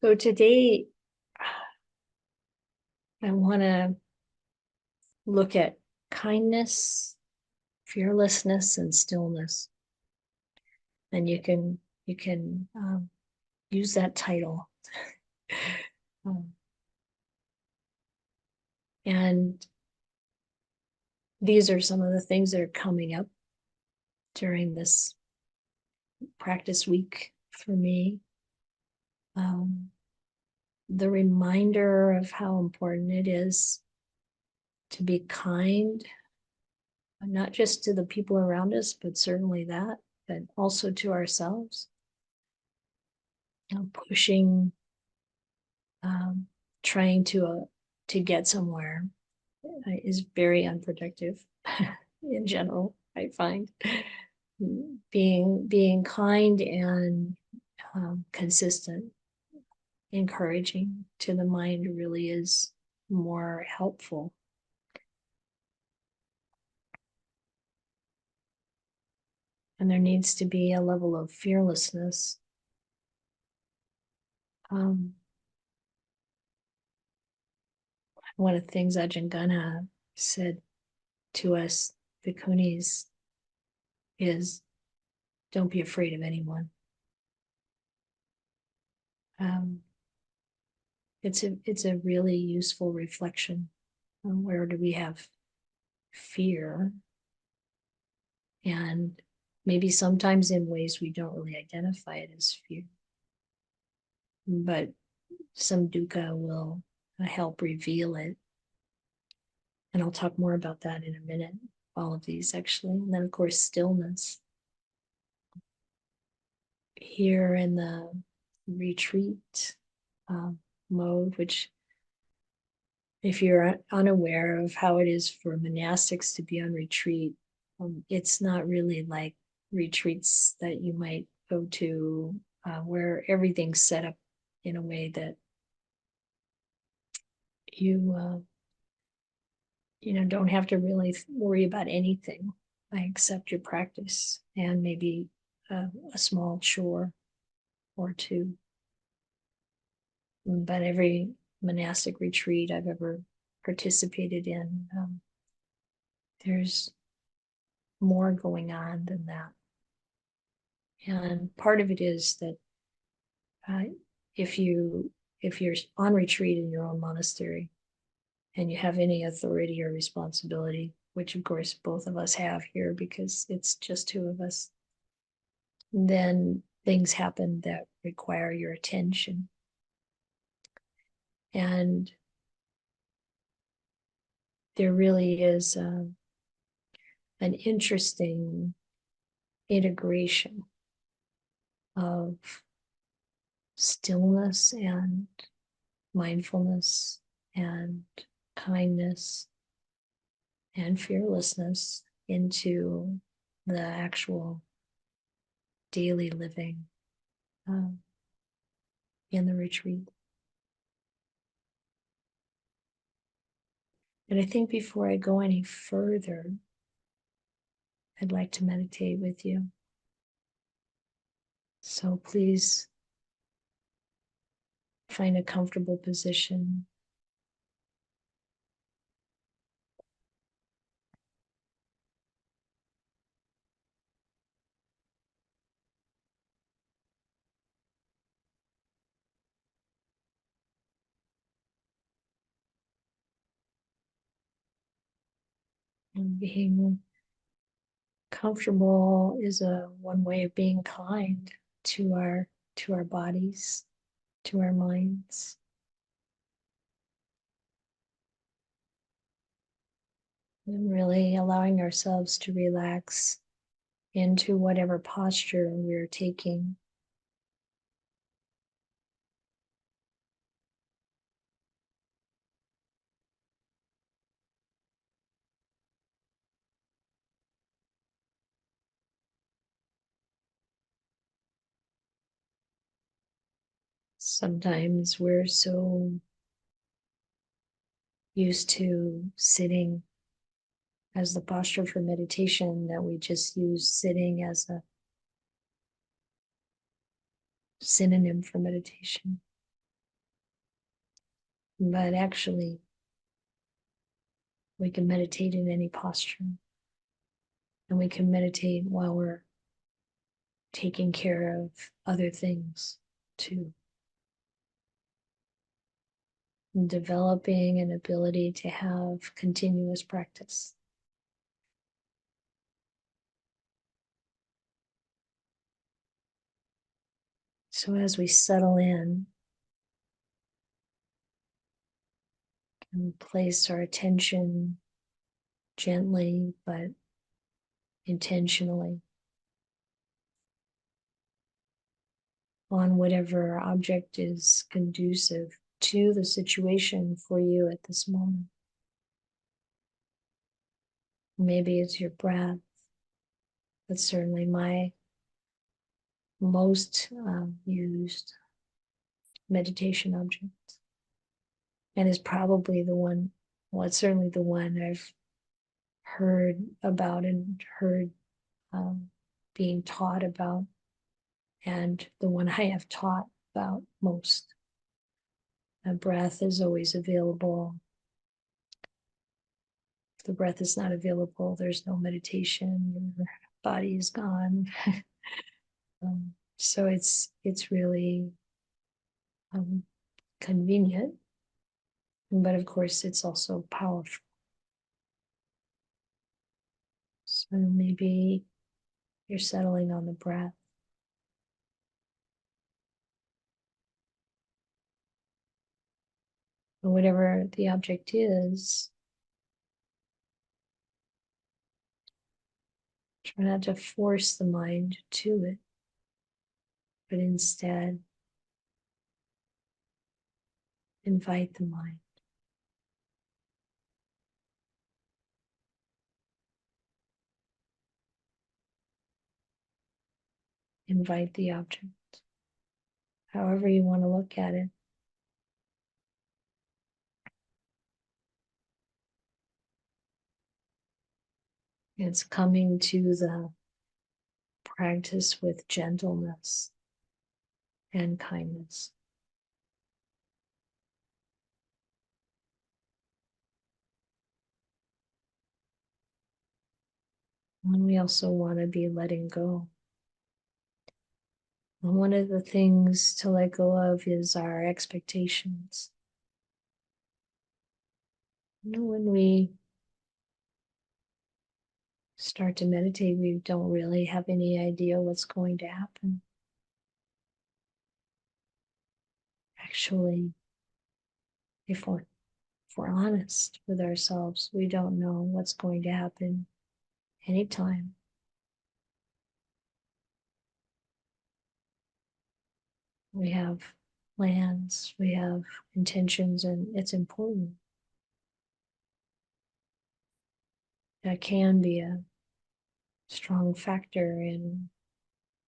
So today, I want to look at kindness, fearlessness, and stillness. And you can use that title. And these are some of the things that are coming up during this practice week for me. The reminder of how important it is to be kind, not just to the people around us, but certainly that, but also to ourselves. Pushing, trying to get somewhere is very unproductive in general, I find. Being kind and consistent, encouraging to the mind really is more helpful. And there needs to be a level of fearlessness. One of the things Ajahn Ghana said to us, bhikkhunis, is don't be afraid of anyone. It's a really useful reflection on where do we have fear, and maybe sometimes in ways we don't really identify it as fear, but some dukkha will help reveal it. And I'll talk more about that in a minute, all of these actually. And then of course, stillness. Here in the retreat mode, which if you're unaware of how it is for monastics to be on retreat, it's not really like retreats that you might go to where everything's set up in a way that you don't have to really worry about anything except your practice and maybe a small chore or two. But every monastic retreat I've ever participated in, there's more going on than that. And part of it is that if you're on retreat in your own monastery and you have any authority or responsibility, which of course both of us have here because it's just two of us, then things happen that require your attention. And there really is an interesting integration of stillness and mindfulness and kindness and fearlessness into the actual daily living in the retreat. And I think before I go any further, I'd like to meditate with you. So please find a comfortable position. And being comfortable is one way of being kind to our bodies, to our minds. And really allowing ourselves to relax into whatever posture we're taking. Sometimes we're so used to sitting as the posture for meditation that we just use sitting as a synonym for meditation. But actually, we can meditate in any posture. And we can meditate while we're taking care of other things too. And developing an ability to have continuous practice. So as we settle in and place our attention gently but intentionally on whatever object is conducive to the situation for you at this moment. Maybe it's your breath. That's certainly my most used meditation object. And is probably the one, well, it's certainly the one I've heard about and heard being taught about, and the one I have taught about most. The breath is always available. If the breath is not available, there's no meditation, your body is gone. So it's really convenient, but of course it's also powerful. So maybe you're settling on the breath. Or whatever the object is, try not to force the mind to it, but instead invite the mind. Invite the object, however you want to look at it. It's coming to the practice with gentleness and kindness. And we also want to be letting go. And one of the things to let go of is our expectations. You know, when we start to meditate, we don't really have any idea what's going to happen. Actually, if we're honest with ourselves, we don't know what's going to happen anytime. We have plans, we have intentions, and it's important. That can be a strong factor in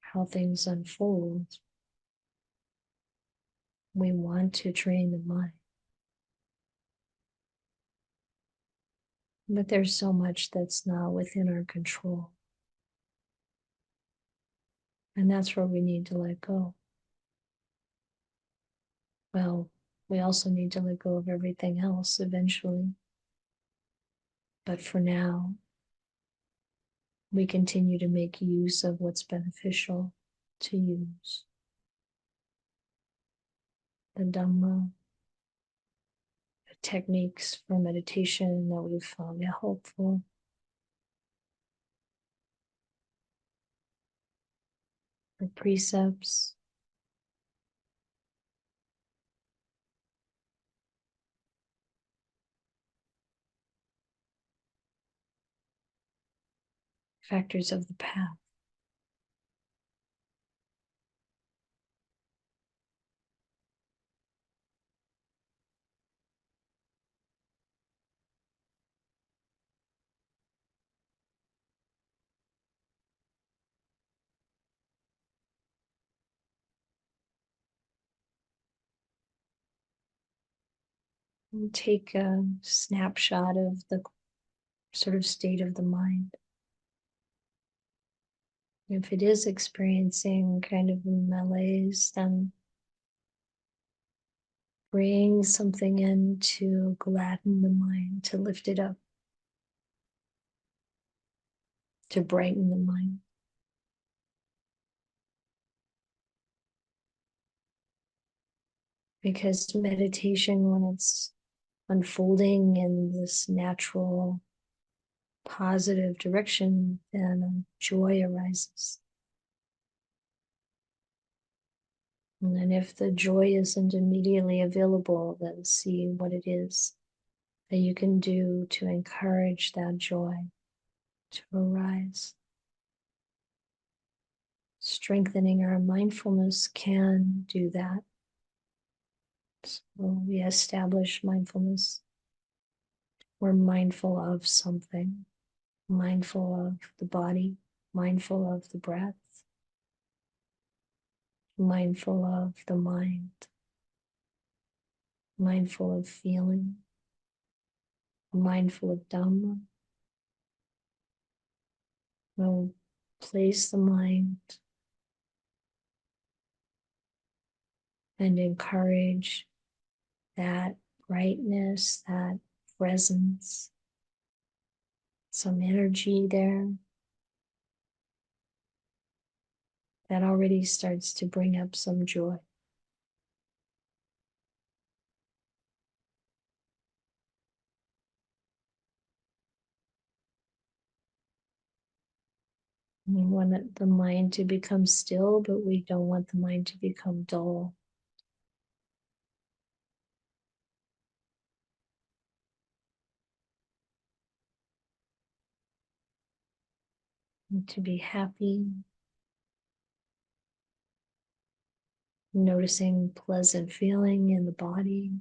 how things unfold. We want to train the mind. But there's so much that's not within our control. And that's where we need to let go. Well, we also need to let go of everything else eventually. But for now, we continue to make use of what's beneficial to use. The Dhamma, the techniques for meditation that we've found helpful. The precepts. Factors of the path. And take a snapshot of the sort of state of the mind. If it is experiencing kind of malaise, then bring something in to gladden the mind, to lift it up, to brighten the mind. Because meditation, when it's unfolding in this natural, positive direction, then joy arises. And then if the joy isn't immediately available, then see what it is that you can do to encourage that joy to arise. Strengthening our mindfulness can do that. So we establish mindfulness. We're mindful of something, mindful of the body, mindful of the breath, mindful of the mind, mindful of feeling, mindful of Dhamma. We'll place the mind and encourage that brightness, that presence, some energy there that already starts to bring up some joy. We want the mind to become still, but we don't want the mind to become dull. And to be happy, noticing pleasant feeling in the body.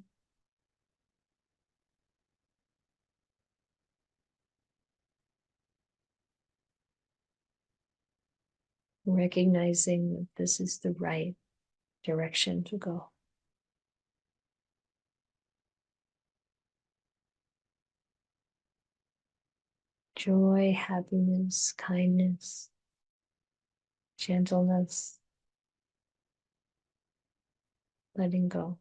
Recognizing that this is the right direction to go. Joy, happiness, kindness, gentleness, letting go.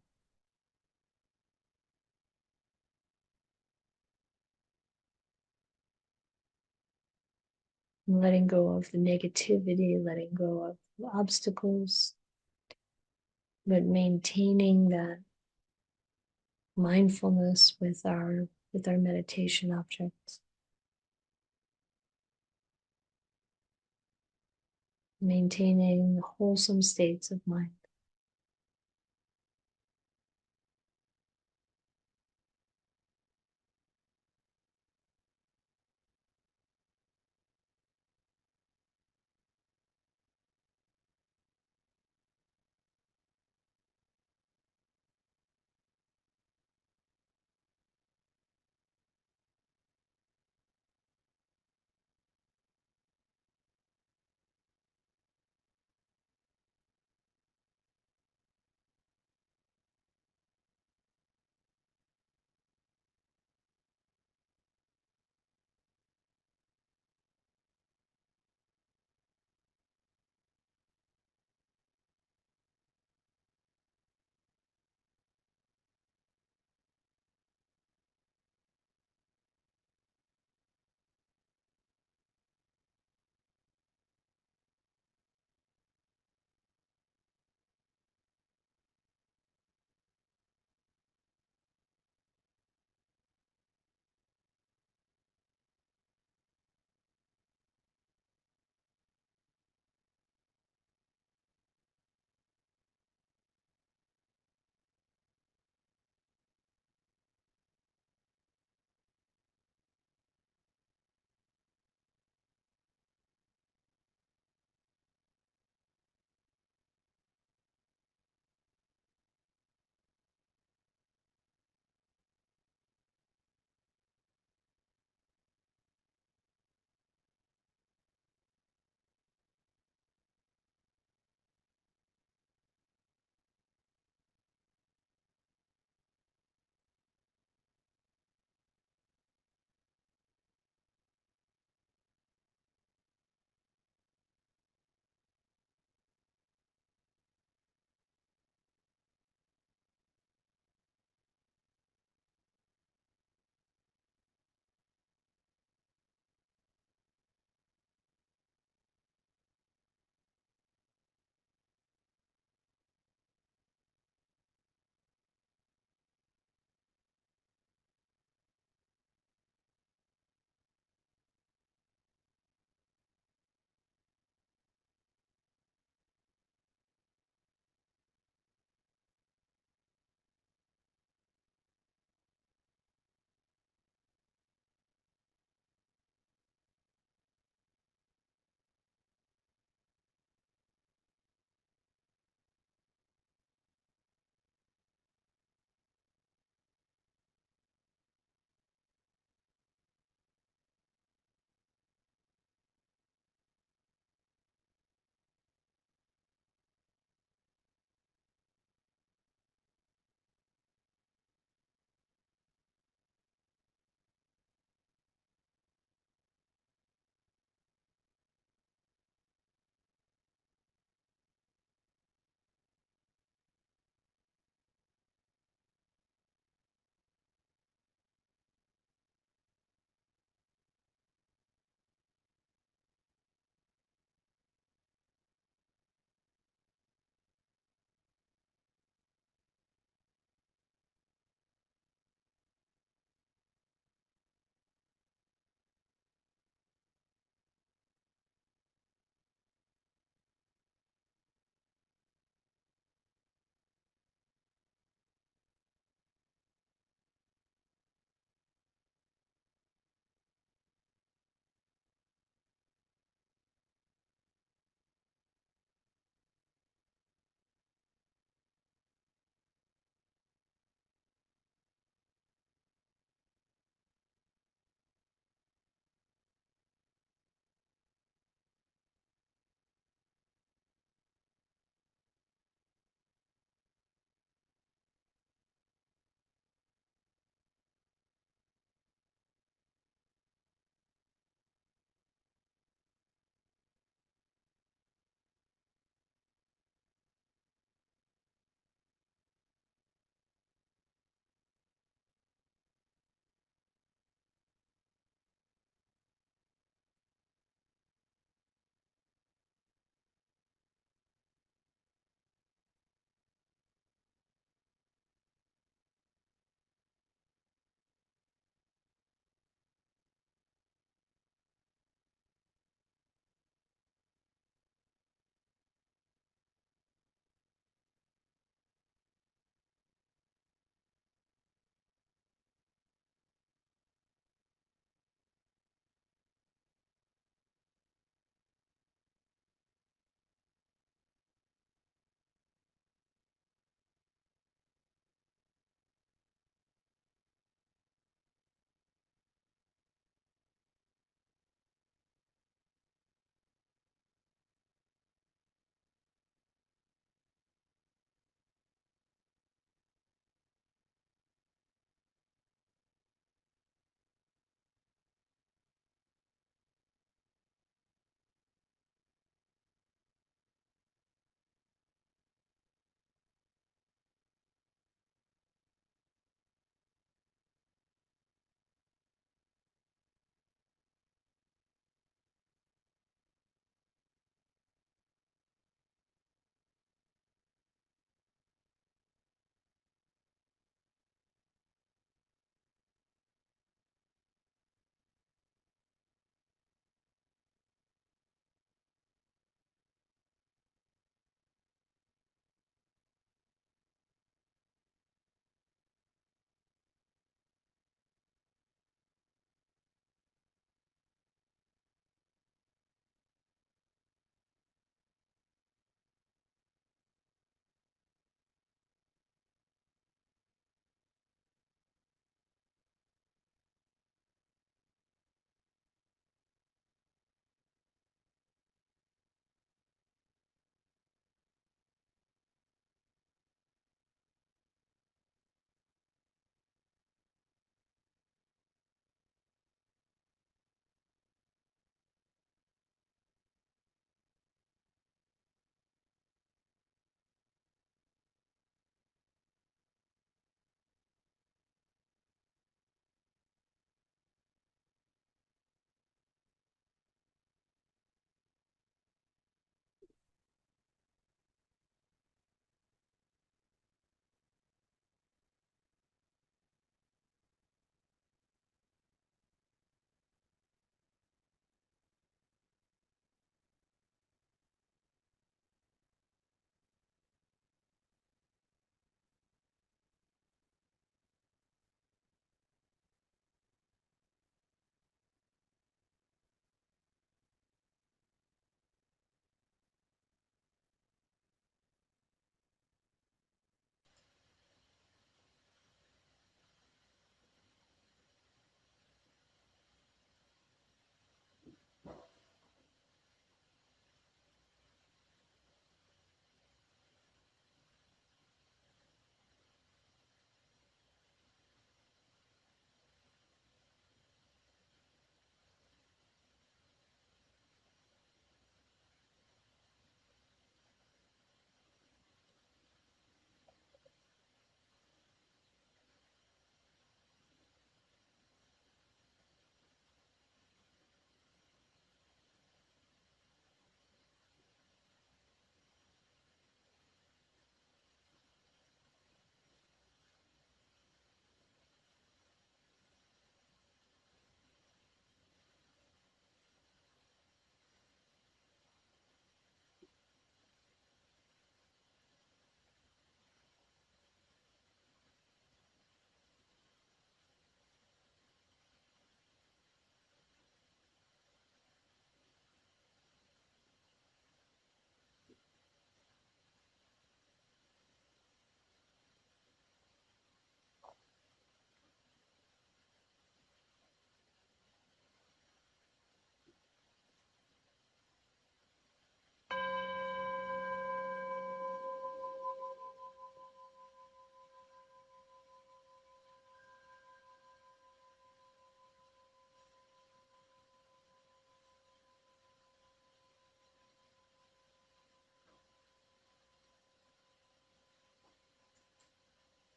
Letting go of the negativity, letting go of the obstacles, but maintaining that mindfulness with our meditation objects. Maintaining wholesome states of mind.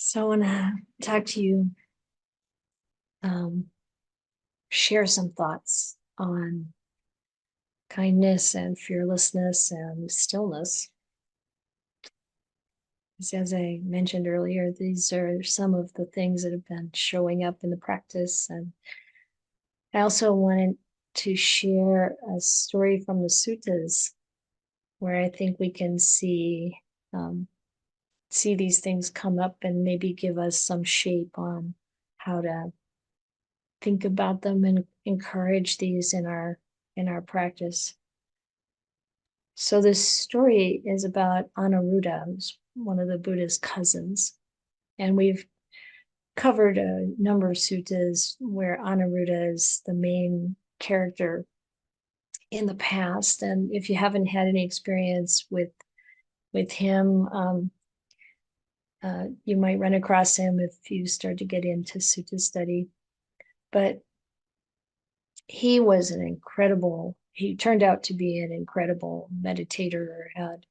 So I want to talk to you, share some thoughts on kindness and fearlessness and stillness. As I mentioned earlier, these are some of the things that have been showing up in the practice. And I also wanted to share a story from the suttas where I think we can see these things come up and maybe give us some shape on how to think about them and encourage these in our practice. So this story is about Anuruddha, who's one of the Buddha's cousins. And we've covered a number of suttas where Anuruddha is the main character in the past. And if you haven't had any experience with him, you might run across him if you start to get into sutta study. But he turned out to be an incredible meditator, had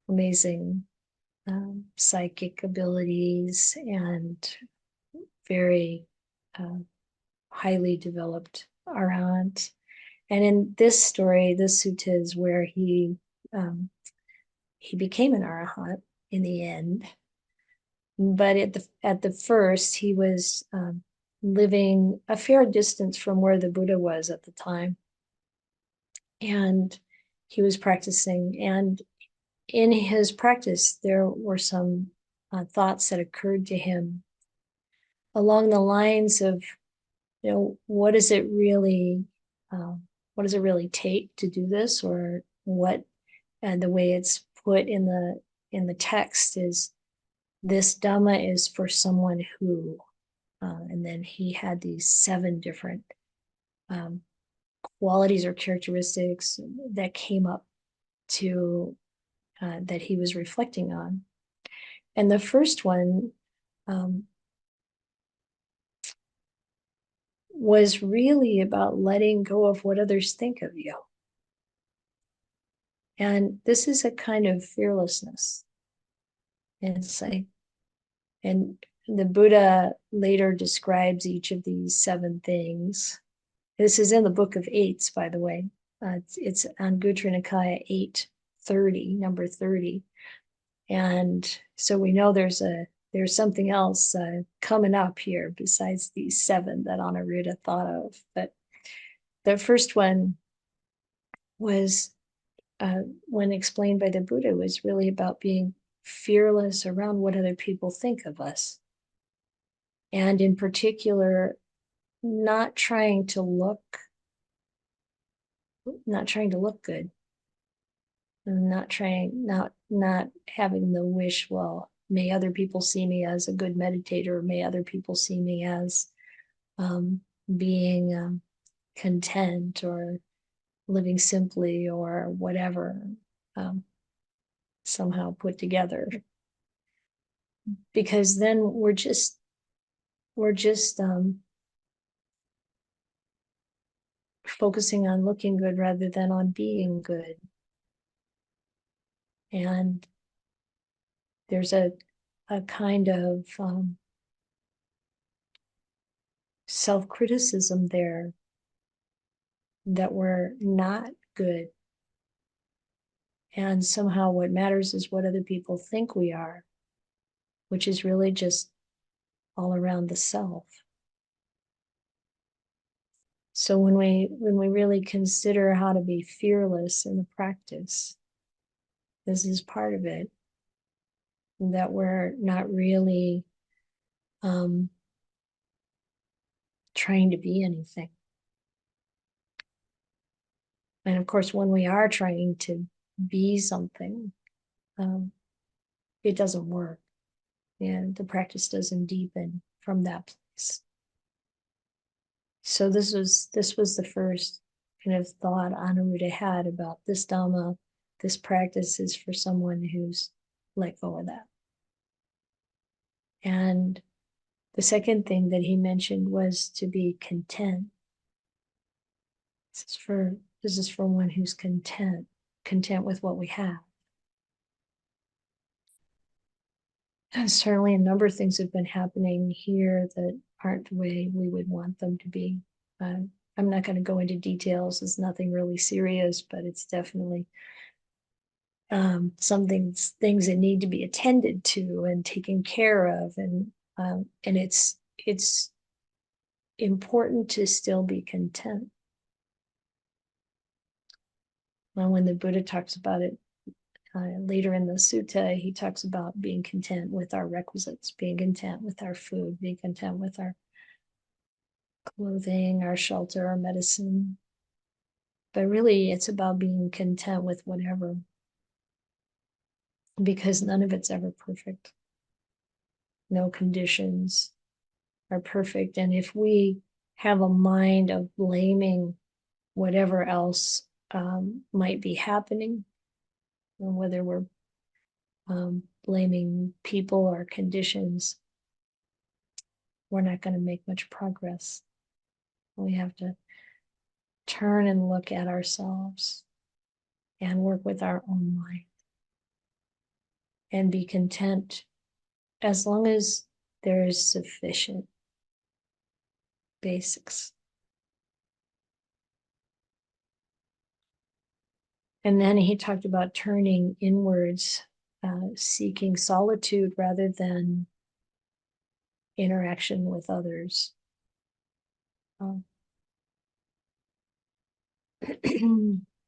amazing psychic abilities and very highly developed arahant. And in this story, this sutta is where he became an arahant in the end. But at the first, he was living a fair distance from where the Buddha was at the time. And he was practicing. And in his practice, there were some thoughts that occurred to him along the lines of, what does it really take to do this, or what? And the way it's put in the text is, this Dhamma is for someone who, and then he had these 7 different qualities or characteristics that came up to that he was reflecting on. And the first one was really about letting go of what others think of you. And this is a kind of fearlessness. Insight. And the Buddha later describes each of these 7 things. This is in the Book of Eights, by the way. It's on Anguttara Nikaya 830, number 30. And so we know there's something else coming up here besides these 7 that Anuruddha thought of. But the first one was, when explained by the Buddha, was really about being fearless around what other people think of us. And in particular, not trying to look good. Not having the wish, well, may other people see me as a good meditator, may other people see me as being content or living simply or whatever, somehow put together. Because then we're just focusing on looking good rather than on being good. And there's a kind of self-criticism there that we're not good. And somehow what matters is what other people think we are, which is really just all around the self. So when we really consider how to be fearless in the practice, this is part of it, that we're not really trying to be anything. And of course, when we are trying to be something, it doesn't work. And the practice doesn't deepen from that place. So this was the first kind of thought Anuruddha had about this Dhamma. This practice is for someone who's let go of that. And the second thing that he mentioned was to be content. This is for one who's content with what we have. And certainly a number of things have been happening here that aren't the way we would want them to be. I'm not going to go into details. It's nothing really serious, but it's definitely some things that need to be attended to and taken care of, and it's important to still be content. Well, when the Buddha talks about it later in the sutta, he talks about being content with our requisites, being content with our food, being content with our clothing, our shelter, our medicine. But really, it's about being content with whatever, because none of it's ever perfect. No conditions are perfect. And if we have a mind of blaming whatever else might be happening, whether we're blaming people or conditions, we're not going to make much progress. We have to turn and look at ourselves and work with our own mind and be content as long as there is sufficient basics. And then he talked about turning inwards, seeking solitude rather than interaction with others.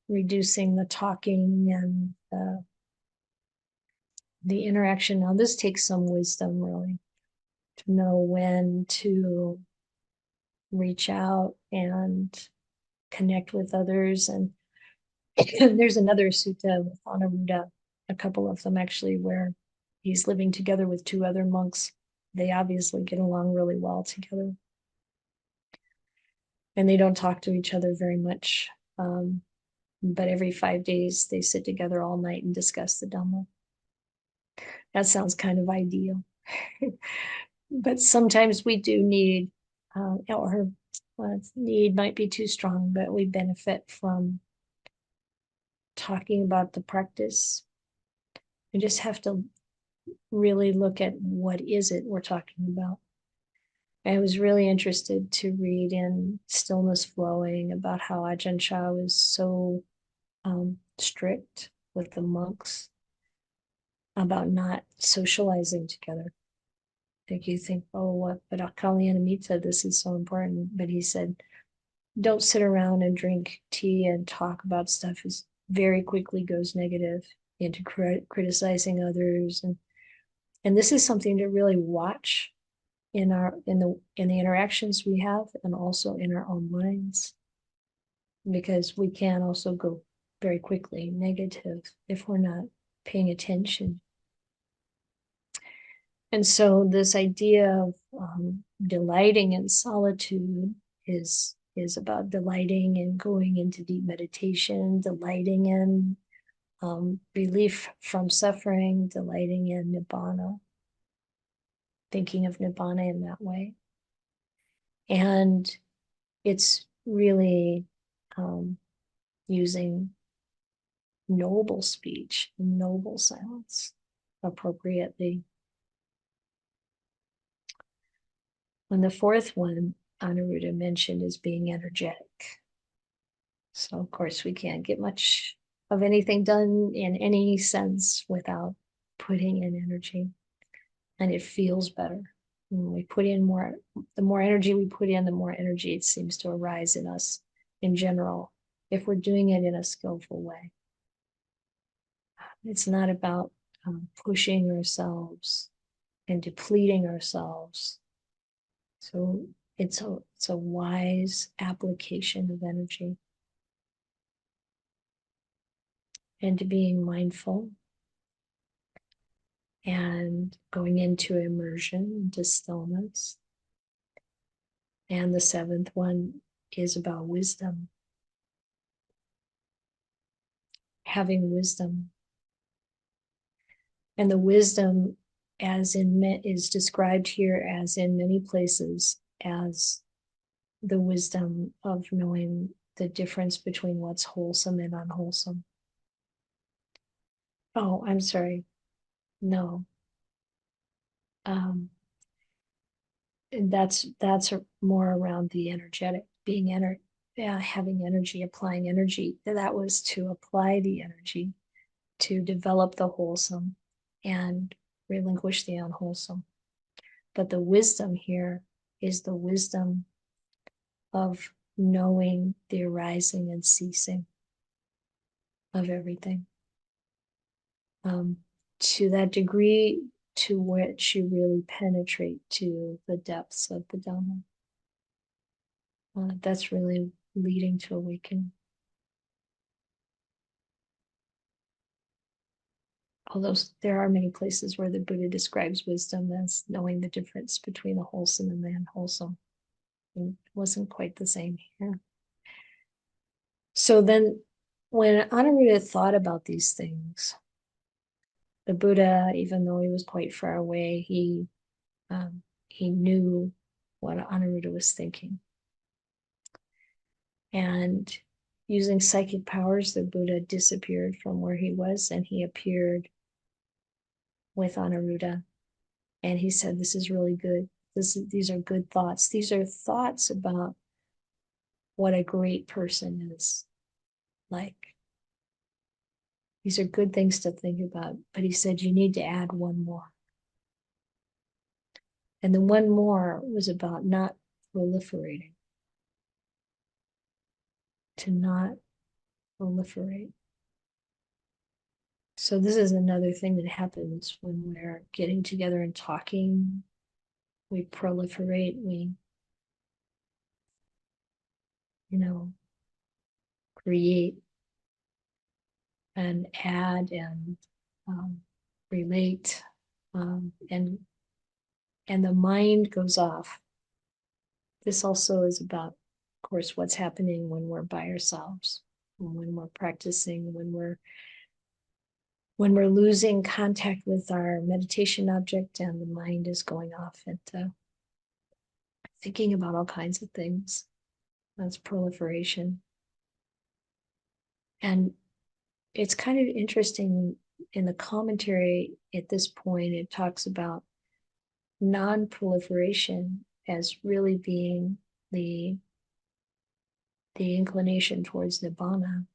Reducing the talking and the interaction. Now, this takes some wisdom, really, to know when to reach out and connect with others. And there's another sutta with Anuruddha, a couple of them actually, where he's living together with two other monks. They obviously get along really well together. And they don't talk to each other very much. But every 5 days, they sit together all night and discuss the Dhamma. That sounds kind of ideal. But sometimes we do need, or need might be too strong, but we benefit from talking about the practice. We just have to really look at what is it we're talking about. I was really interested to read in Stillness Flowing about how Ajahn Chah was so strict with the monks about not socializing together. Like you think, oh, what? But Kalyana this is so important. But he said, don't sit around and drink tea and talk about stuff. It very quickly goes negative into criticizing others, and this is something to really watch in the interactions we have, and also in our own minds, because we can also go very quickly negative if we're not paying attention. And so this idea of delighting in solitude is about delighting in going into deep meditation, delighting in relief from suffering, delighting in nibbana, thinking of nibbana in that way. And it's really using noble speech, noble silence appropriately. And the fourth one Anuruddha mentioned is being energetic. So of course we can't get much of anything done in any sense without putting in energy. And it feels better. When we put in more, the more energy we put in, the more energy it seems to arise in us in general, if we're doing it in a skillful way. It's not about pushing ourselves and depleting ourselves. So it's a wise application of energy. And to being mindful and going into immersion, into stillness. And the seventh one is about wisdom. Having wisdom. And the wisdom is described here as in many places as the wisdom of knowing the difference between what's wholesome and unwholesome. Oh, I'm sorry. No. Um, and that's more around the energetic, having energy, applying energy. That was to apply the energy to develop the wholesome and relinquish the unwholesome. But the wisdom here is the wisdom of knowing the arising and ceasing of everything. To that degree to which you really penetrate to the depths of the Dhamma. That's really leading to awakening. Although there are many places where the Buddha describes wisdom as knowing the difference between the wholesome and the unwholesome. It wasn't quite the same here. So then when Anuruddha thought about these things, the Buddha, even though he was quite far away, he knew what Anuruddha was thinking. And using psychic powers, the Buddha disappeared from where he was and he appeared with Anuruddha. And he said, this is really good. These are good thoughts. These are thoughts about what a great person is like. These are good things to think about. But he said, you need to add one more. And the one more was about not proliferating. To not proliferate. So this is another thing that happens when we're getting together and talking. We proliferate, we, create and add and relate, and the mind goes off. This also is about, of course, what's happening when we're by ourselves, when we're practicing, when we're losing contact with our meditation object and the mind is going off and thinking about all kinds of things. That's proliferation. And it's kind of interesting in the commentary at this point, it talks about non-proliferation as really being the inclination towards Nibbana.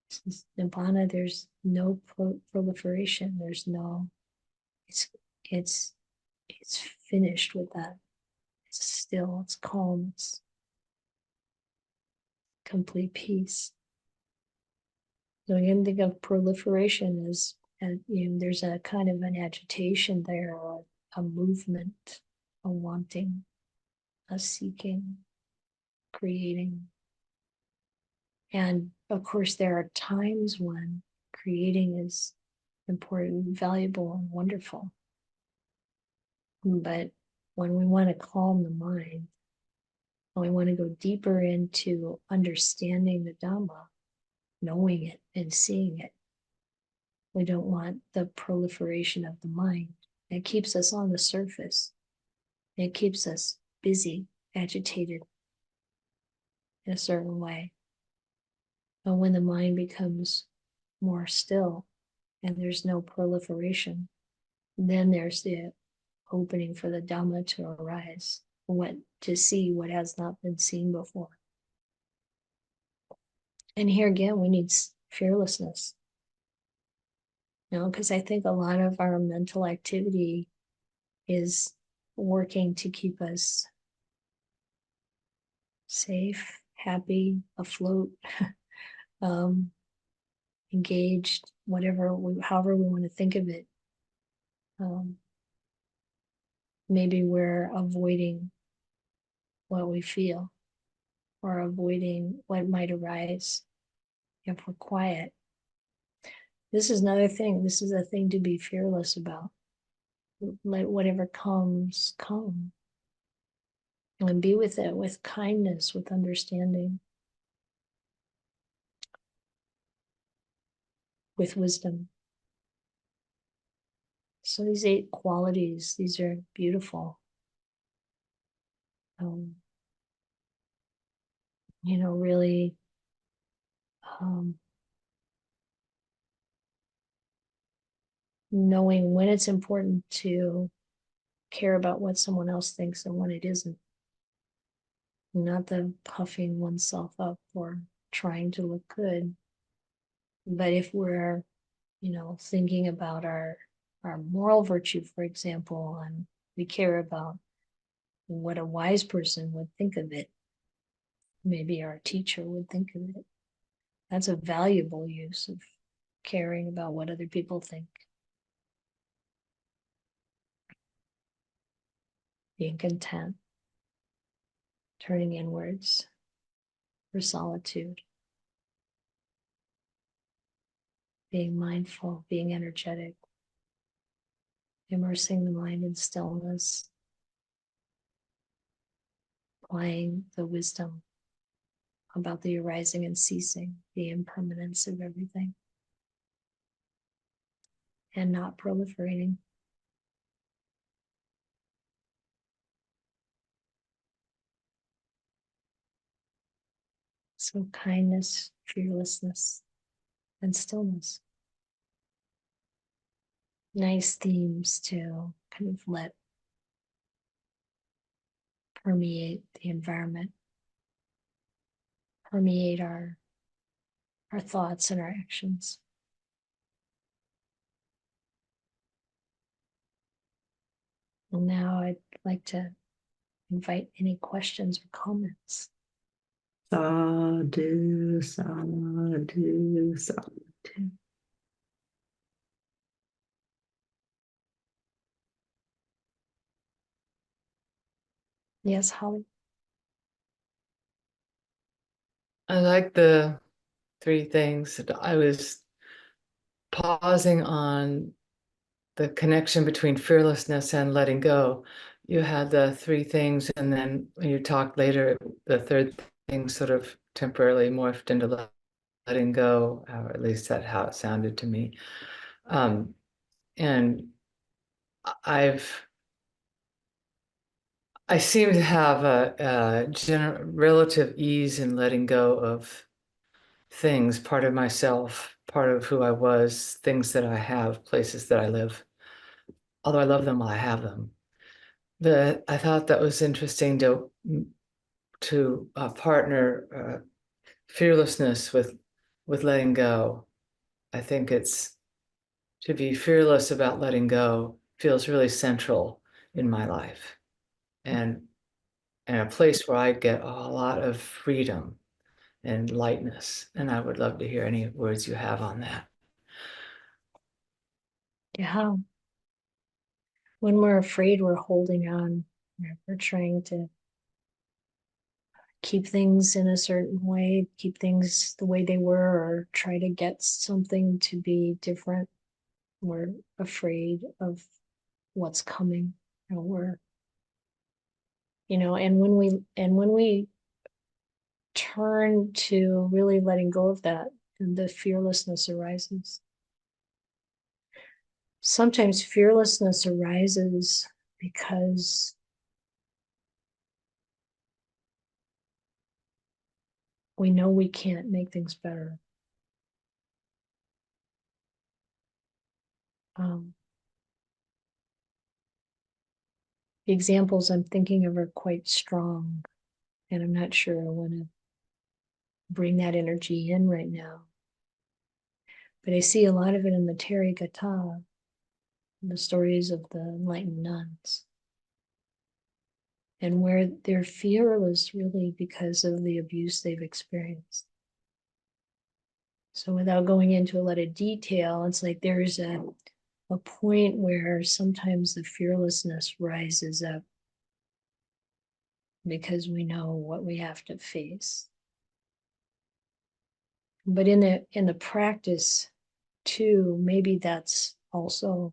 Since Nibbana, there's no proliferation. There's no, it's finished with that. It's still, it's calm, it's complete peace. So you can think of proliferation as, there's a kind of an agitation there, or a movement, a wanting, a seeking, creating. And of course, there are times when creating is important, valuable, and wonderful. But when we want to calm the mind, when we want to go deeper into understanding the Dhamma, knowing it and seeing it, we don't want the proliferation of the mind. It keeps us on the surface. It keeps us busy, agitated in a certain way. But when the mind becomes more still and there's no proliferation, then there's the opening for the Dhamma to arise, to see what has not been seen before. And here again, we need fearlessness. Because I think a lot of our mental activity is working to keep us safe, happy, afloat, engaged, however we want to think of it. Maybe we're avoiding what we feel or avoiding what might arise if we're quiet. This is another thing. This is a thing to be fearless about. Let whatever comes, come. And be with it with kindness, with understanding, with wisdom. So these 8 qualities, these are beautiful. Really knowing when it's important to care about what someone else thinks and when it isn't. Not the puffing oneself up or trying to look good. But if we're, thinking about our moral virtue, for example, and we care about what a wise person would think of it, maybe our teacher would think of it. That's a valuable use of caring about what other people think. Being content, turning inwards for solitude, being mindful, being energetic, immersing the mind in stillness, applying the wisdom about the arising and ceasing, the impermanence of everything, and not proliferating. So kindness, fearlessness, and stillness. Nice themes to kind of let permeate the environment, permeate our thoughts and our actions. And now I'd like to invite any questions or comments. Sadhu, sadhu, sadhu. Yes, Holly. I like the three things. I was pausing on the connection between fearlessness and letting go. You had the three things, and then when you talked later, the third thing sort of temporarily morphed into letting go, or at least that's how it sounded to me. And I seem to have a relative ease in letting go of things, part of myself, part of who I was, things that I have, places that I live. Although I love them while I have them. I thought that was interesting to partner fearlessness with letting go. I think it's to be fearless about letting go feels really central in my life, and a place where I get a lot of freedom and lightness. And I would love to hear any words you have on that. Yeah. When we're afraid, we're holding on. We're trying to keep things in a certain way, keep things the way they were, or try to get something to be different. We're afraid of what's coming. And we're, and when we turn to really letting go of that, the fearlessness arises. Sometimes fearlessness arises because we know we can't make things better. The examples I'm thinking of are quite strong, and I'm not sure I want to bring that energy in right now. But I see a lot of it in the Therigatha, the stories of the enlightened nuns, and where they're fearless really because of the abuse they've experienced. So without going into a lot of detail, it's like there's a point where sometimes the fearlessness rises up because we know what we have to face. But in the practice too, maybe that's also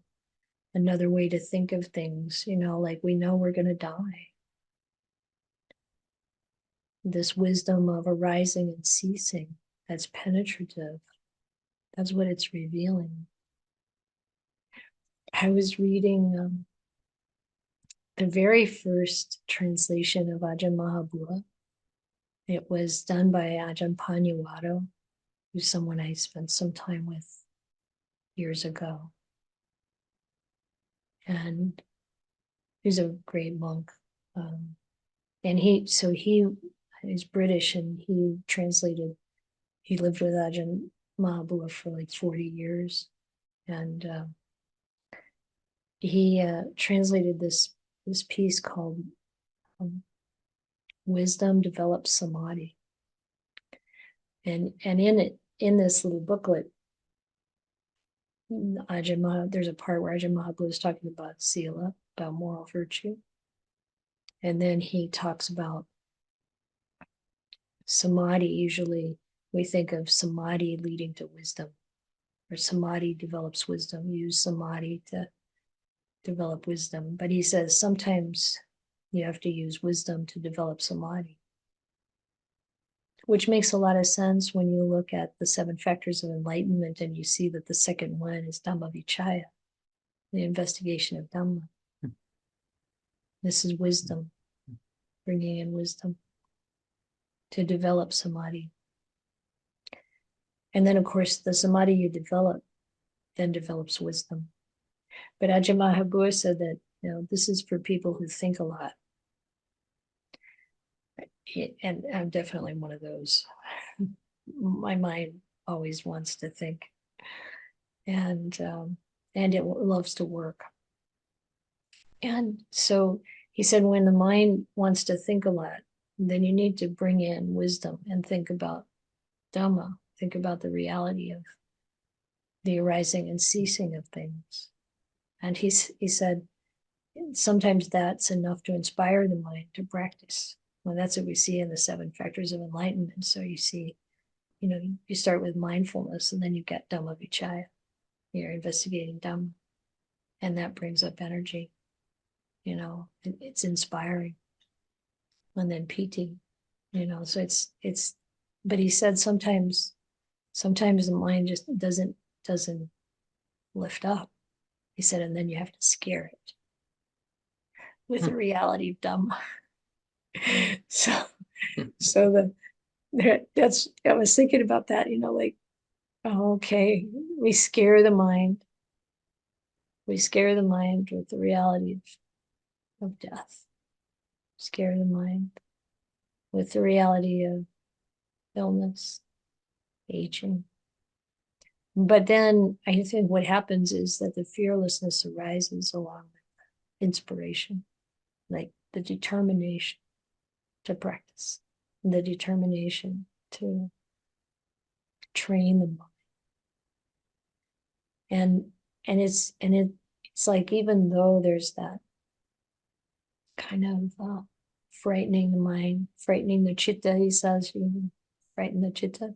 another way to think of things, like we know we're going to die. This wisdom of arising and ceasing, that's penetrative. That's what it's revealing. I was reading the very first translation of Ajahn Mahabua. It was done by Ajahn Panyawado, who's someone I spent some time with years ago. and he's a great monk. And he's British, and he lived with Ajahn Mahabua for like 40 years. And he translated this piece called Wisdom Develops Samadhi. And in this little booklet, there's a part where Ajahn Mahabua is talking about sila, about moral virtue. And then he talks about samadhi. Usually we think of samadhi leading to wisdom, or samadhi develops wisdom. Use samadhi to develop wisdom. But he says sometimes you have to use wisdom to develop samadhi, which makes a lot of sense when you look at the 7 factors of enlightenment and you see that the second one is Dhamma Vichaya, the investigation of Dhamma. This is wisdom, bringing in wisdom to develop samadhi. And then, of course, the samadhi you develop then develops wisdom. But Ajahn Mahabua said that, this is for people who think a lot. And I'm definitely one of those. My mind always wants to think, and it loves to work. And so he said, when the mind wants to think a lot, then you need to bring in wisdom and think about Dhamma, think about the reality of the arising and ceasing of things. And he said, sometimes that's enough to inspire the mind to practice. Well, that's what we see in the 7 factors of enlightenment. So you see, you start with mindfulness, and then you get Dhamma Vichaya. You're investigating Dhamma, and that brings up energy. It's inspiring. And then piti, so it's. But he said sometimes the mind just doesn't lift up. He said, and then you have to scare it with the reality of Dhamma. I was thinking about that, okay, we scare the mind with the reality of death, scare the mind with the reality of illness, aging. But then I think what happens is that the fearlessness arises along with inspiration, like the determination to practice, the determination to train the mind. And it's like, even though there's that kind of frightening the mind, frightening the chitta, he says, frighten the chitta,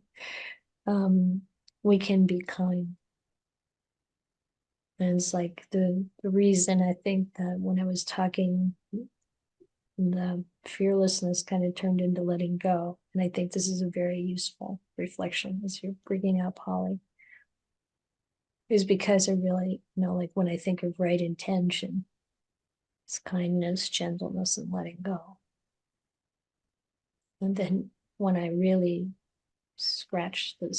we can be kind. And it's like the reason I think that when I was talking, the fearlessness kind of turned into letting go. And I think this is a very useful reflection as you're bringing out Polly, is because I really, like when I think of right intention, it's kindness, gentleness, and letting go. And then when I really scratch beneath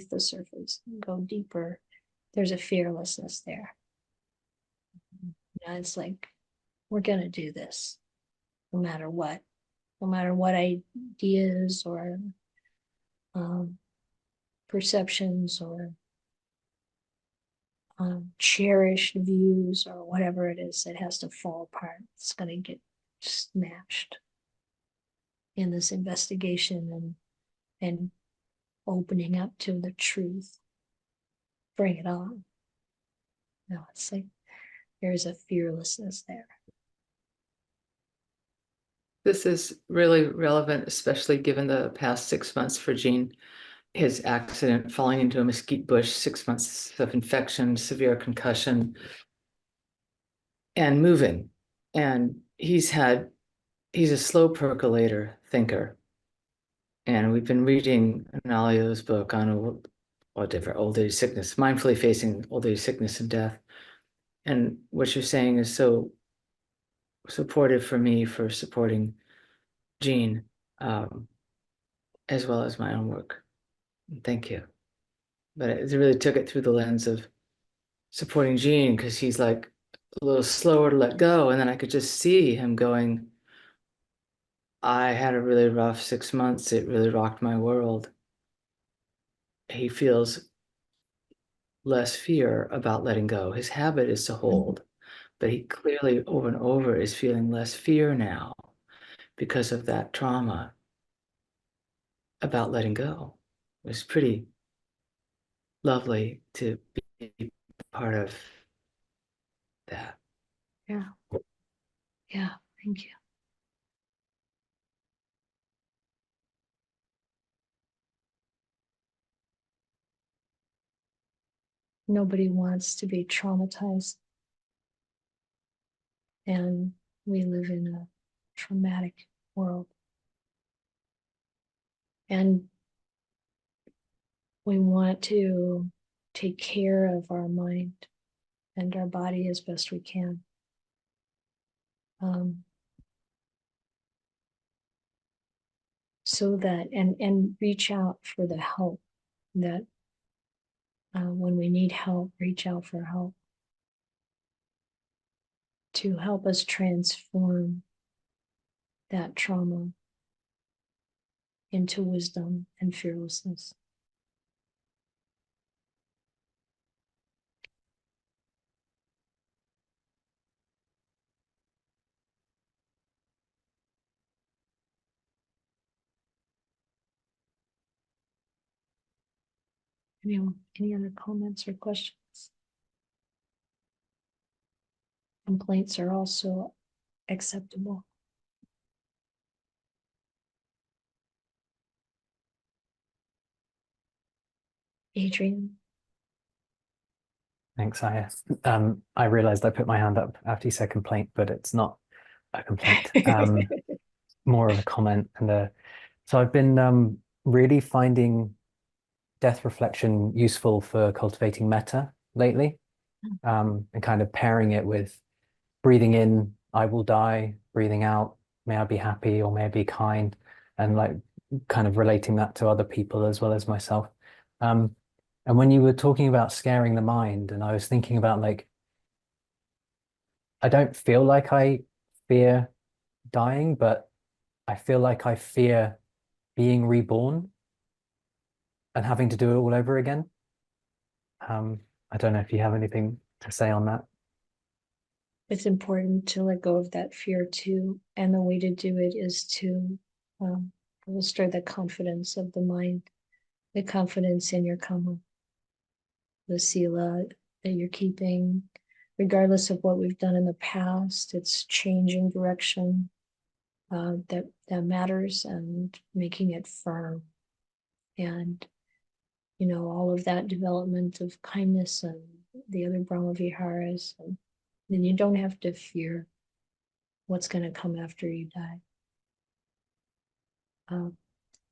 the surface, and go deeper, there's a fearlessness there. It's like, we're going to do this no matter what ideas or perceptions or cherished views or whatever it is that has to fall apart. It's going to get smashed in this investigation and opening up to the truth. Bring it on. It's like there's a fearlessness there. This is really relevant, especially given the past 6 months for Gene. His accident, falling into a mesquite bush, 6 months of infection, severe concussion, and moving. And he's a slow percolator thinker. And we've been reading Analayo's book on different old age sickness, mindfully facing old age sickness and death. And what you're saying is so supportive for me for supporting Gene, as well as my own work. Thank you. But it really took it through the lens of supporting Gene because he's like a little slower to let go. And then I could just see him going, I had a really rough 6 months. It really rocked my world. He feels less fear about letting go. His habit is to hold, but he clearly over and over is feeling less fear now because of that trauma about letting go. It was pretty lovely to be part of that. Yeah. Yeah. Thank you. Nobody wants to be traumatized. And we live in a traumatic world. And we want to take care of our mind and our body as best we can. So that, and reach out for the help that when we need help, reach out for help to help us transform that trauma into wisdom and fearlessness. Anyone, any other comments or questions? Complaints are also acceptable. Adrian. Thanks, Ayya. I realized I put my hand up after you said complaint, but it's not a complaint. More of a comment. And so I've been really finding death reflection useful for cultivating metta lately, and kind of pairing it with breathing in, I will die, breathing out, may I be happy or may I be kind, and like kind of relating that to other people as well as myself. And when you were talking about scaring the mind, and I was thinking about like, I don't feel like I fear dying, but I feel like I fear being reborn and having to do it all over again. I don't know if you have anything to say on that. It's important to let go of that fear too. And the way to do it is to bolster the confidence of the mind, the confidence in your karma, the sila that you're keeping, regardless of what we've done in the past. It's changing direction that matters and making it firm. And you know, all of that development of kindness and the other Brahma Viharas, and then you don't have to fear what's going to come after you die.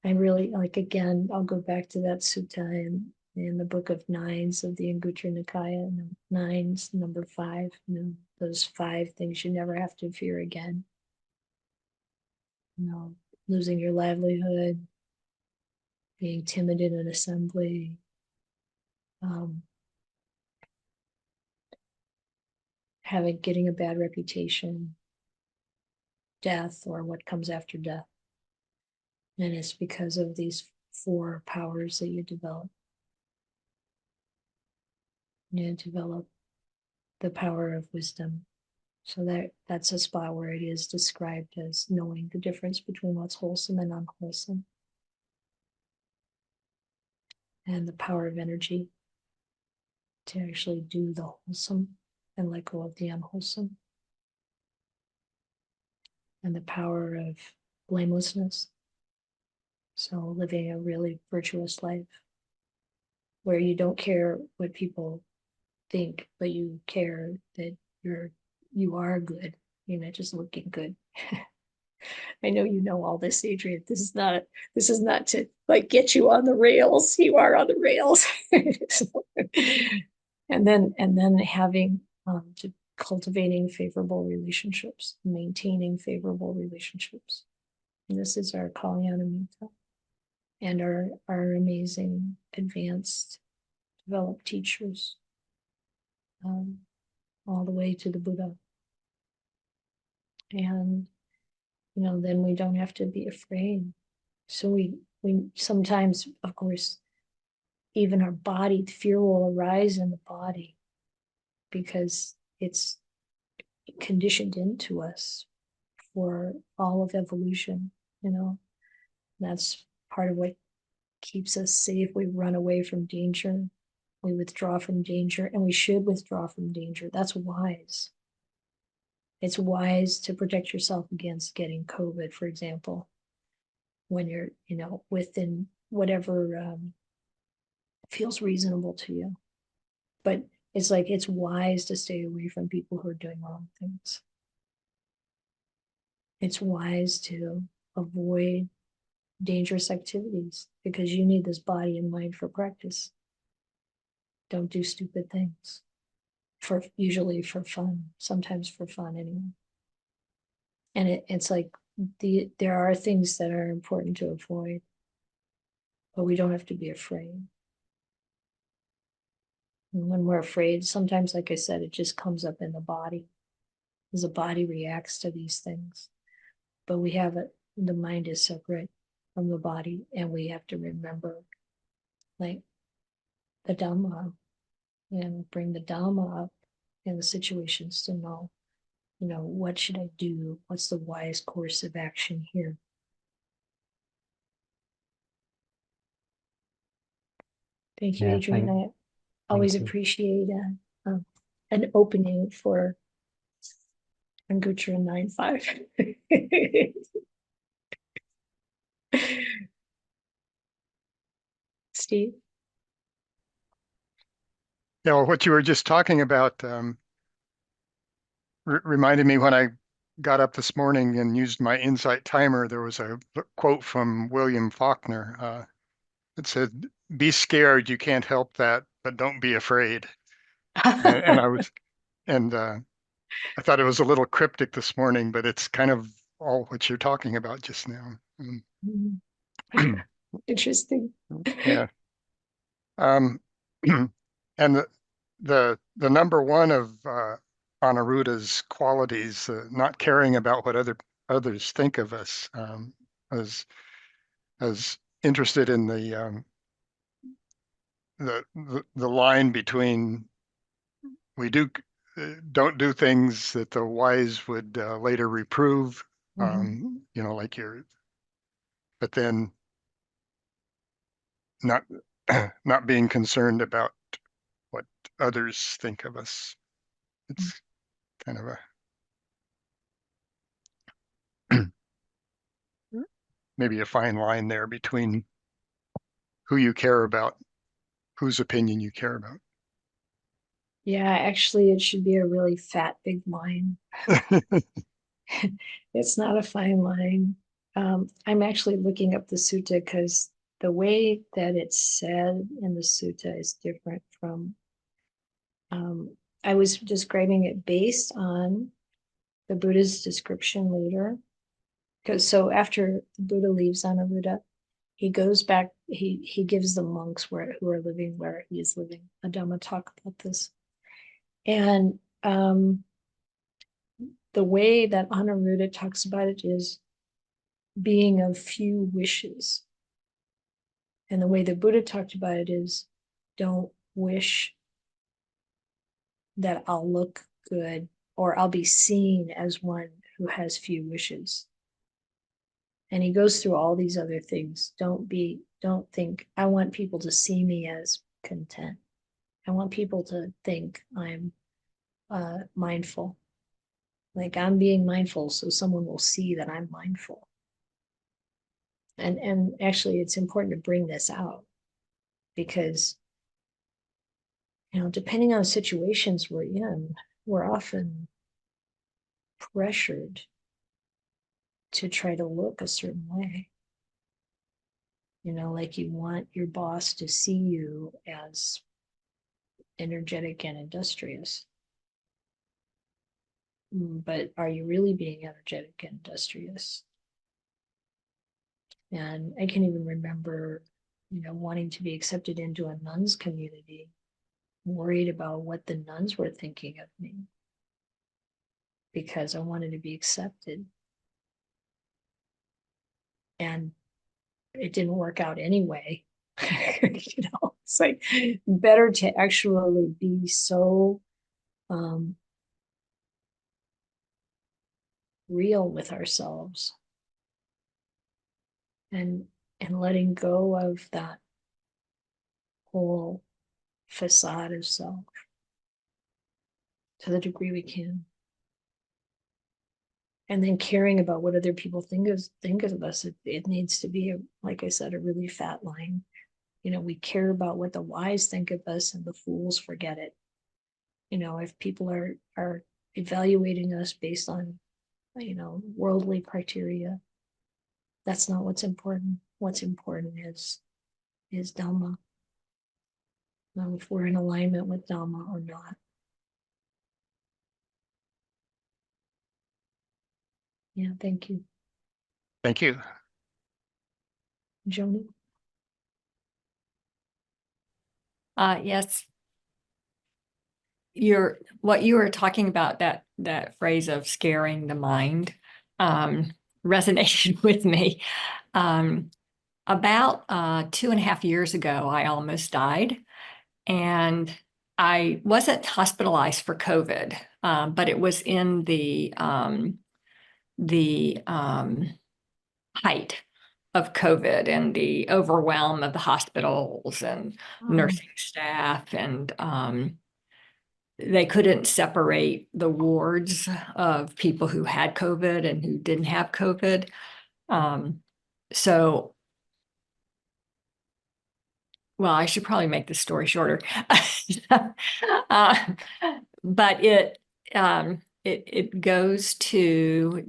I really like, again, I'll go back to that sutta in the book of nines of the Anguttara Nikaya, nines, number 5, you know, those 5 things you never have to fear again. You know, losing your livelihood, being timid in an assembly, getting a bad reputation, death, or what comes after death. And it's because of these 4 powers that you develop. You develop the power of wisdom. So that's a spot where it is described as knowing the difference between what's wholesome and unwholesome. And the power of energy to actually do the wholesome and let go of the unwholesome. And the power of blamelessness. So living a really virtuous life where you don't care what people think, but you care that you are good. You're not just looking good. I know you know all this, Adrian. This is not to like get you on the rails. You are on the rails. and then having to cultivating favorable relationships, maintaining favorable relationships. And this is our Kalyanamita and our amazing advanced developed teachers all the way to the Buddha. And, then we don't have to be afraid. So we sometimes, of course, even our body, fear will arise in the body because it's conditioned into us for all of evolution, That's part of what keeps us safe. We run away from danger. We withdraw from danger, and we should withdraw from danger. That's wise. It's wise to protect yourself against getting COVID, for example, when you're, within whatever feels reasonable to you. But it's wise to stay away from people who are doing wrong things. It's wise to avoid dangerous activities because you need this body and mind for practice. Don't do stupid things. Usually for fun, sometimes for fun anyway. And it's like there are things that are important to avoid, but we don't have to be afraid. And when we're afraid, sometimes, like I said, it just comes up in the body as the body reacts to these things. But we have it, the mind is separate from the body, and we have to remember, like, the Dhamma, and bring the Dhamma up in the situations to know, what should I do? What's the wise course of action here? Thank you, Yeah, Adrian. I thank always you. appreciate an opening for Anguttara 9.5. Steve? Yeah, well, what you were just talking about reminded me when I got up this morning and used my Insight timer, there was a quote from William Faulkner. It said, "Be scared, you can't help that, but don't be afraid." And I thought it was a little cryptic this morning, but it's kind of all what you're talking about just now. Interesting. Yeah. Um, and the number one of Anuruddha's qualities, not caring about what others think of us, as interested in the line between we don't do things that the wise would later reprove, like but then not not being concerned about what others think of us. It's kind of a maybe a fine line there between who you care about, whose opinion you care about. Yeah, actually, it should be a really fat, big line. It's not a fine line. I'm actually looking up the sutta because the way that it's said in the sutta is different from. I was describing it based on the Buddha's description later. Because so after the Buddha leaves Anuruddha, he goes back, he gives the monks who are living where he is living a Dhamma talk about this. And the way that Anuruddha talks about it is being of few wishes. And the way the Buddha talked about it is don't wish that I'll look good or I'll be seen as one who has few wishes. And he goes through all these other things. Don't think, I want people to see me as content. I want people to think I'm mindful. Like I'm being mindful so someone will see that I'm mindful. And actually it's important to bring this out because depending on situations we're in, we're often pressured to try to look a certain way. Like you want your boss to see you as energetic and industrious. But are you really being energetic and industrious? And I can even remember, wanting to be accepted into a nuns community. worried about what the nuns were thinking of me because I wanted to be accepted. And it didn't work out anyway. It's like better to actually be so real with ourselves and letting go of that whole facade of self to the degree we can. And then caring about what other people think of us. It needs to be, like I said, a really fat line. We care about what the wise think of us and the fools forget it. If people are evaluating us based on, worldly criteria, that's not what's important. What's important is Dhamma. If we're in alignment with Dhamma or not. Yeah, thank you. Thank you. Joni? Yes. What you were talking about, that phrase of scaring the mind, resonated with me. About 2.5 years ago, I almost died, and I wasn't hospitalized for COVID, but it was in the height of COVID and the overwhelm of the hospitals and nursing staff, and they couldn't separate the wards of people who had COVID and who didn't have COVID. So, well, I should probably make this story shorter. But it goes to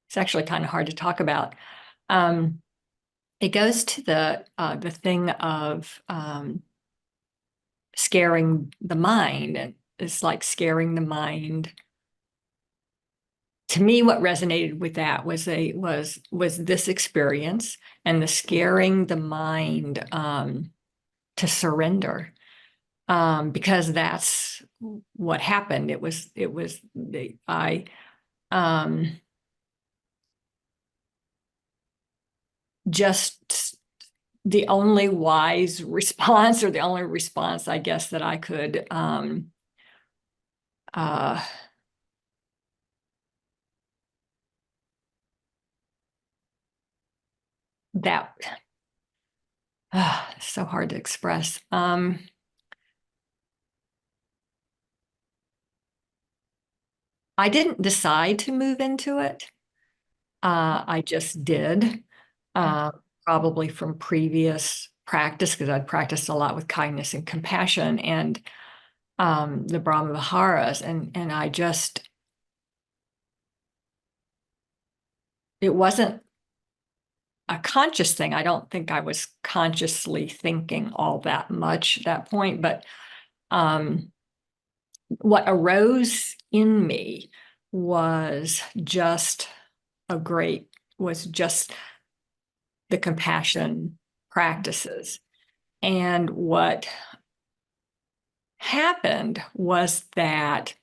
it's actually kind of hard to talk about. It goes to the thing of scaring the mind, and it's like scaring the mind. To me, what resonated with that was this experience and the scaring the mind to surrender, because that's what happened. Just the only wise response, or the only response, I guess, that I could so hard to express. I didn't decide to move into it. I just did, probably from previous practice, because I'd practiced a lot with kindness and compassion and the Brahma Viharas, and I just, it wasn't a conscious thing. I don't think I was consciously thinking all that much at that point, but what arose in me was just the compassion practices. And what happened was that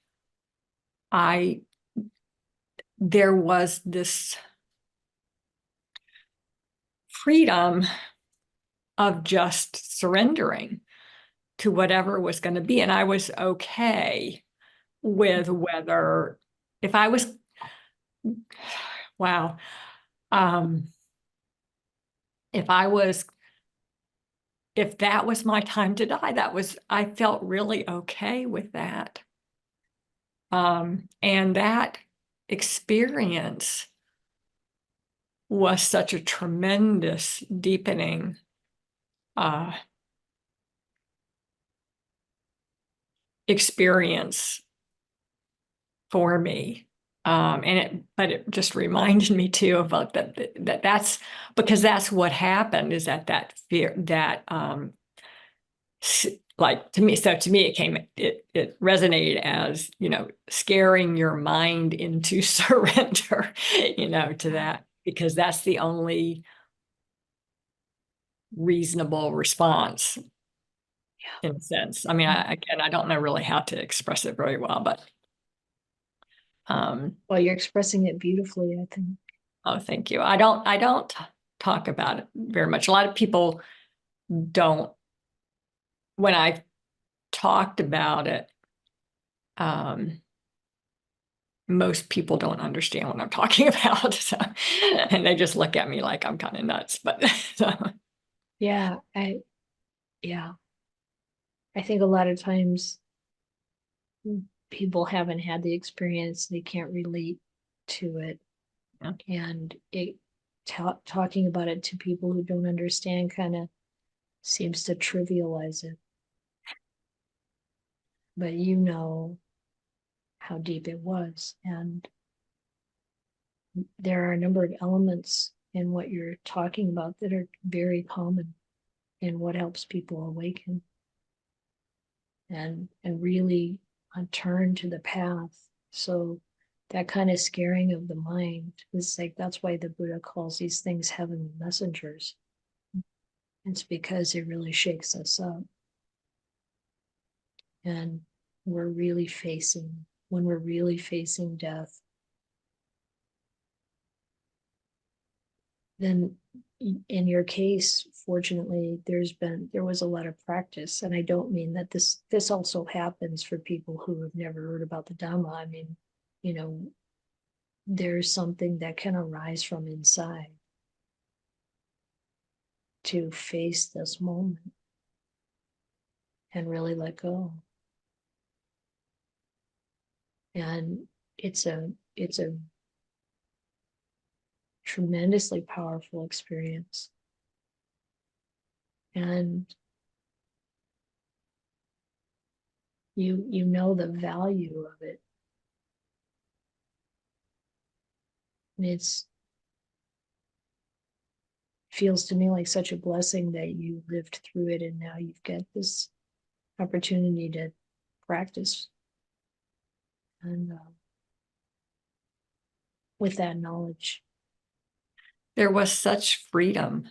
there was this freedom of just surrendering to whatever was going to be. And I was okay with whether, if I was, wow, if that was my time to die, I felt really okay with that. And that experience was such a tremendous deepening experience for me. But it just reminded me too about that's because that's what happened, is that fear, that like to me, it resonated as, scaring your mind into surrender, to that, because that's the only reasonable response. in a sense. I mean, again, I don't know really how to express it very well, but Well, you're expressing it beautifully, I think. oh, thank you. I don't talk about it very much. A lot of people don't. When I've talked about it, most people don't understand what I'm talking about. So, and they just look at me like I'm kind of nuts. But so. Yeah, I think a lot of times people haven't had the experience, they can't relate to it. Yeah. And talking about it to people who don't understand kind of seems to trivialize it. But you know how deep it was. And there are a number of elements in what you're talking about that are very common in what helps people awaken and really turn to the path. So that kind of scaring of the mind is like, that's why the Buddha calls these things heavenly messengers. It's because it really shakes us up. And when we're really facing death, then in your case, fortunately, there was a lot of practice. And I don't mean that this also happens for people who have never heard about the Dhamma. I mean, you know, there's something that can arise from inside to face this moment and really let go. And it's a tremendously powerful experience. And you know the value of it. And it's feels to me like such a blessing that you lived through it and now you've got this opportunity to practice and with that knowledge. There was such freedom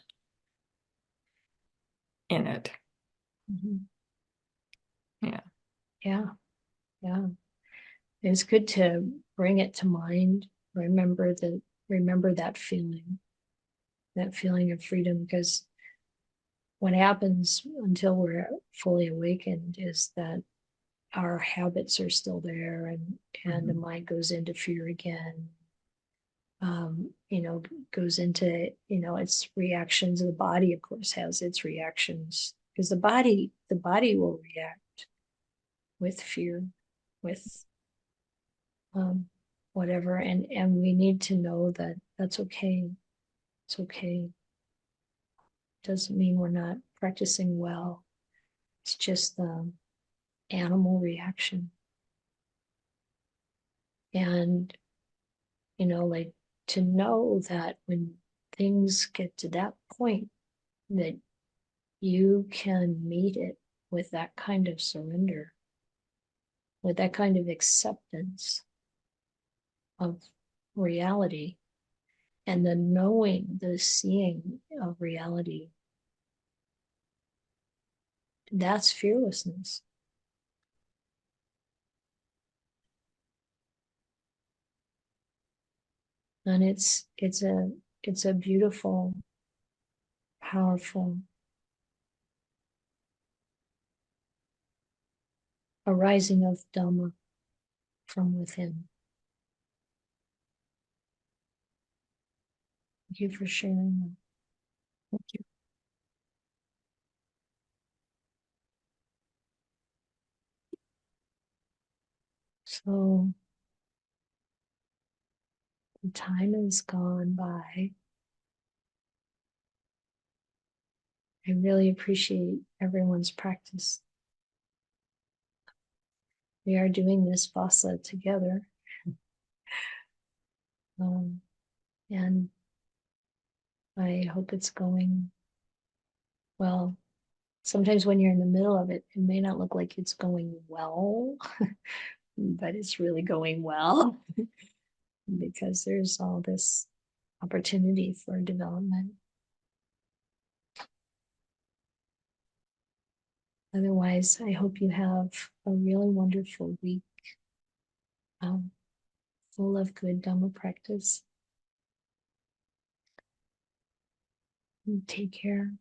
in it. Mm-hmm. Yeah. Yeah. It's good to bring it to mind. Remember that feeling of freedom, because what happens until we're fully awakened is that our habits are still there and the mind goes into fear again. Goes into, its reactions. The body, of course, has its reactions because the body will react with fear, with whatever. And we need to know that that's okay. It's okay. Doesn't mean we're not practicing well. It's just the animal reaction. And, like to know that when things get to that point, that you can meet it with that kind of surrender, with that kind of acceptance of reality, and the knowing, the seeing of reality. That's fearlessness. And it's a beautiful, powerful arising of Dhamma from within. Thank you for sharing that. Thank you. So the time has gone by. I really appreciate everyone's practice. We are doing this vasa together. And I hope it's going well. Sometimes when you're in the middle of it, it may not look like it's going well, but it's really going well because there's all this opportunity for development. Otherwise, I hope you have a really wonderful week, full of good Dhamma practice. Take care.